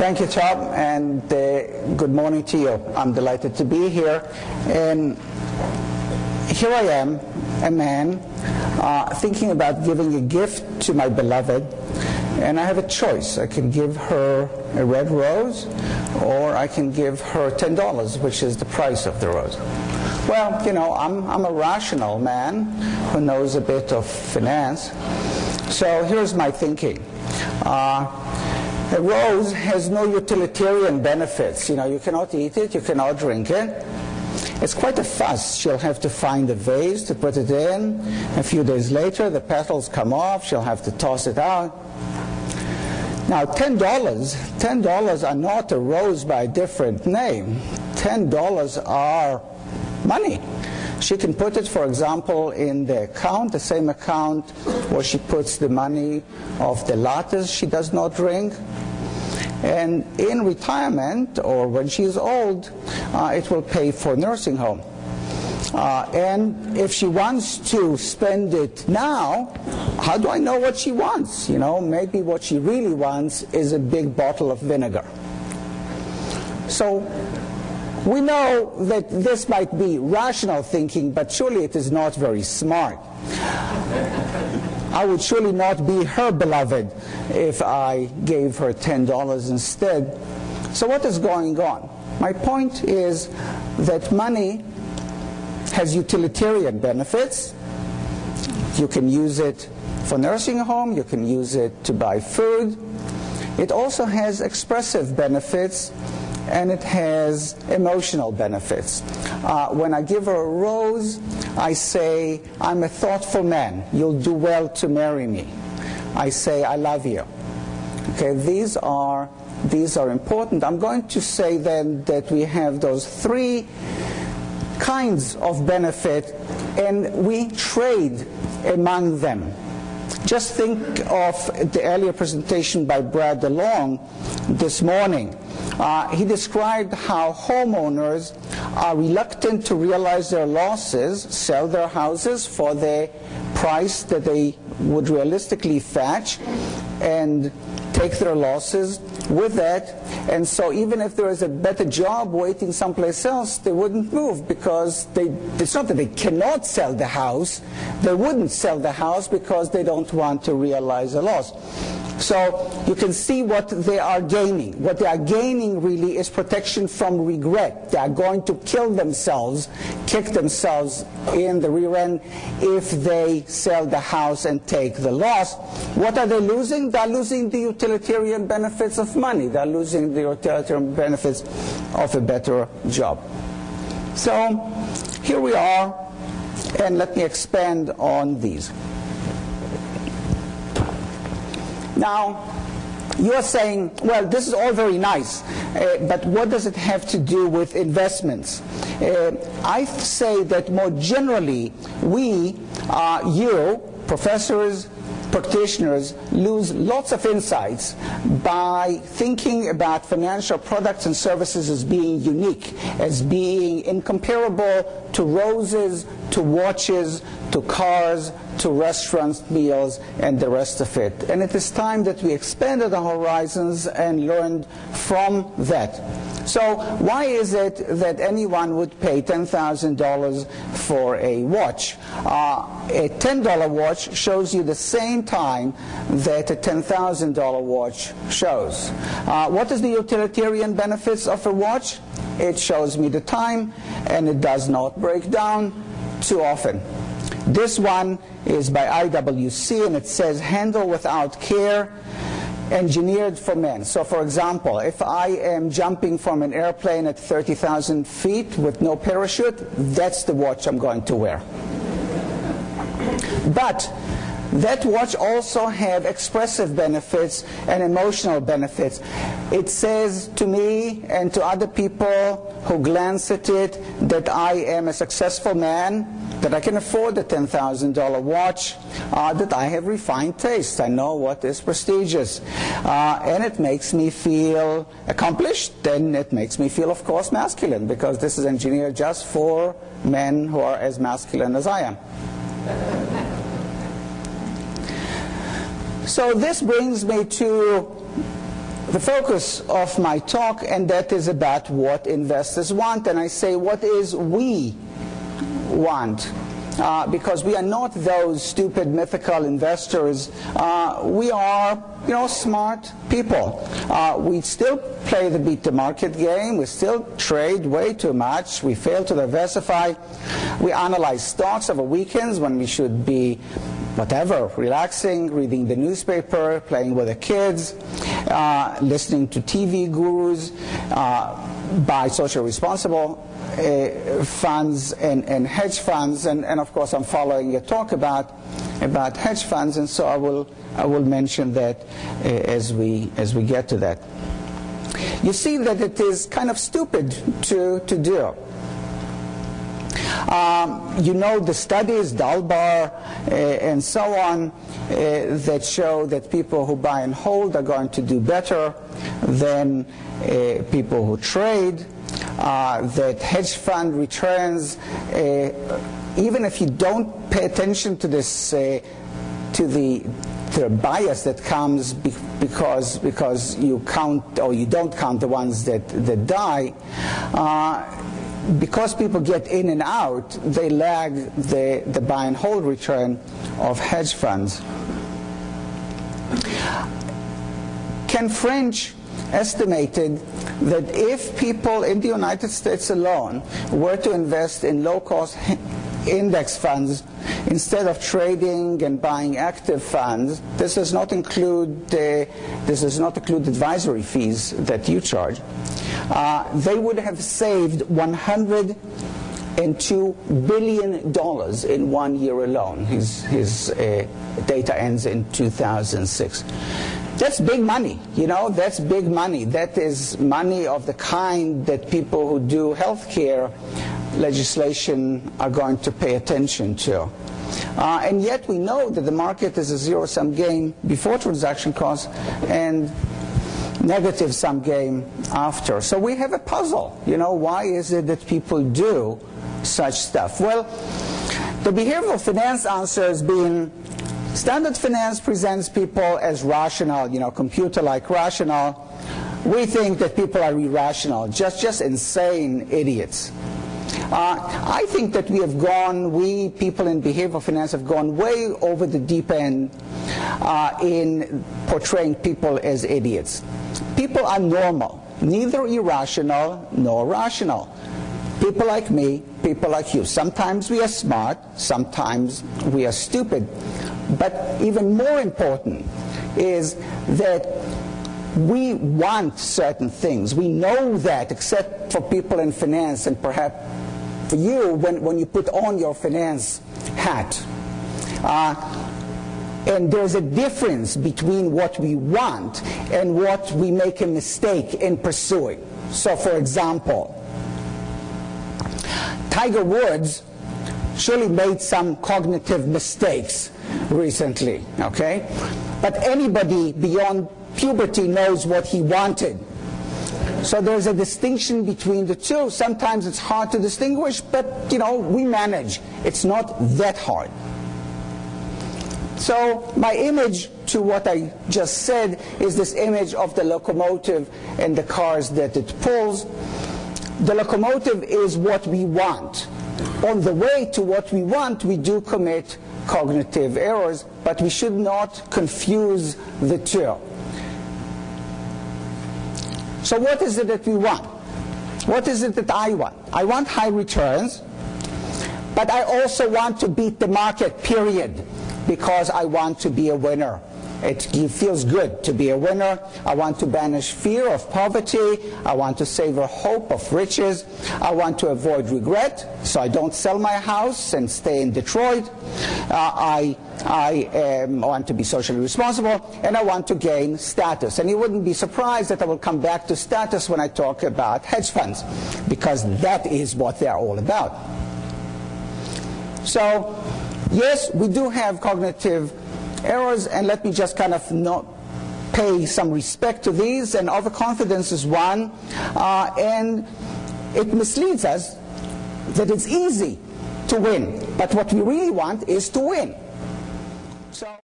Thank you, Tom, and good morning to you. I'm delighted to be here. And here I am, a man, thinking about giving a gift to my beloved, and I have a choice. I can give her a red rose, or I can give her $10, which is the price of the rose. Well, you know, I'm a rational man who knows a bit of finance. So here's my thinking. A rose has no utilitarian benefits. You know, you cannot eat it, you cannot drink it. It's quite a fuss. She'll have to find a vase to put it in. A few days later, the petals come off. She'll have to toss it out. Now, $10 are not a rose by a different name. $10 are money. She can put it, for example, in the account, the same account where she puts the money of the lattes she does not drink. And in retirement, or when she's old, it will pay for nursing home. And if she wants to spend it now, how do I know what she wants? You know, maybe what she really wants is a big bottle of vinegar. So we know that this might be rational thinking, but surely it is not very smart. I would surely not be her beloved if I gave her $10 instead. So what is going on? My point is that money has utilitarian benefits. You can use it for nursing home. You can use it to buy food. It also has expressive benefits, and it has emotional benefits. When I give her a rose, I say, I'm a thoughtful man. You'll do well to marry me. I say, I love you. Okay, these are important. I'm going to say then that we have those three kinds of benefit, and we trade among them. Just think of the earlier presentation by Brad DeLong this morning. He described how homeowners are reluctant to realize their losses, sell their houses for the price that they would realistically fetch, and take their losses with that. And so even if there is a better job waiting someplace else, they wouldn't move, because it's not that they cannot sell the house. They wouldn't sell the house because they don't want to realize a loss. So you can see what they are gaining. What they are gaining really is protection from regret. They are going to kill themselves, kick themselves in the rear end if they sell the house and take the loss. What are they losing? They are losing the utilitarian benefits of money. They are losing the utilitarian benefits of a better job. So here we are, and let me expand on these. Now, you're saying, well, this is all very nice, but what does it have to do with investments? I say that more generally, we, you, professors, practitioners, lose lots of insights by thinking about financial products and services as being unique, as being incomparable to roses, to watches, to cars, to restaurants, meals, and the rest of it. And it is time that we expanded our horizons and learned from that. So why is it that anyone would pay $10,000 for a watch? A $10 watch shows you the same time that a $10,000 watch shows. What is the utilitarian benefits of a watch? It shows me the time, and it does not break down too often. This one is by IWC, and it says, handle without care, engineered for men. So for example, if I am jumping from an airplane at 30,000 feet with no parachute, that's the watch I'm going to wear. But that watch also have expressive benefits and emotional benefits. It says to me and to other people who glance at it that I am a successful man, that I can afford a $10,000 watch, that I have refined taste. I know what is prestigious. And it makes me feel accomplished. Then it makes me feel, of course, masculine, because this is engineered just for men who are as masculine as I am. So this brings me to the focus of my talk, and that is about what investors want. And I say, what is we want? Because we are not those stupid mythical investors. We are, smart people. We still play the beat the market game. We still trade way too much. We fail to diversify. We analyze stocks over weekends when we should be whatever, relaxing, reading the newspaper, playing with the kids, listening to TV gurus, buy socially responsible funds and hedge funds, and of course I'm following a talk about hedge funds, and so I will mention that as we get to that. You see that it is kind of stupid to do. The studies, Dalbar, and so on, that show that people who buy and hold are going to do better than people who trade. That hedge fund returns, even if you don't pay attention to this, to the bias that comes because you count or you don't count the ones that die. Because people get in and out, they lag the buy and hold return of hedge funds. Ken French estimated that if people in the United States alone were to invest in low-cost index funds instead of trading and buying active funds, this does not include advisory fees that you charge, they would have saved $102 billion in 1 year alone. His data ends in 2006. That's big money, that's big money. That is money of the kind that people who do healthcare legislation are going to pay attention to. And yet we know that the market is a zero-sum game before transaction costs and negative-sum game after. So we have a puzzle. Why is it that people do such stuff? Well, the behavioral finance answer has been standard finance presents people as rational, computer-like rational. We think that people are irrational, just insane idiots. I think that we people in behavioral finance have gone way over the deep end in portraying people as idiots. People are normal, neither irrational nor rational. People like me, people like you. Sometimes we are smart, sometimes we are stupid. But even more important is that we want certain things. We know that, except for people in finance and perhaps for you when you put on your finance hat. And there's a difference between what we want and what we make a mistake in pursuing. So, for example, Tiger Woods surely made some cognitive mistakes recently, okay? But anybody beyond puberty knows what he wanted. So there's a distinction between the two. Sometimes it's hard to distinguish, but, we manage. It's not that hard. So my image to what I just said is this image of the locomotive and the cars that it pulls. The locomotive is what we want. On the way to what we want, we do commit cognitive errors, but we should not confuse the two. So what is it that we want? What is it that I want? I want high returns, but I also want to beat the market, period, because I want to be a winner. It feels good to be a winner. I want to banish fear of poverty. I want to savor hope of riches. I want to avoid regret, so I don't sell my house and stay in Detroit. I want to be socially responsible, and I want to gain status. And you wouldn't be surprised that I will come back to status when I talk about hedge funds, because that is what they're all about. So, yes, we do have cognitive errors, and let me just kind of pay some respect to these, and overconfidence is one, and it misleads us that it's easy to win, but what we really want is to win. So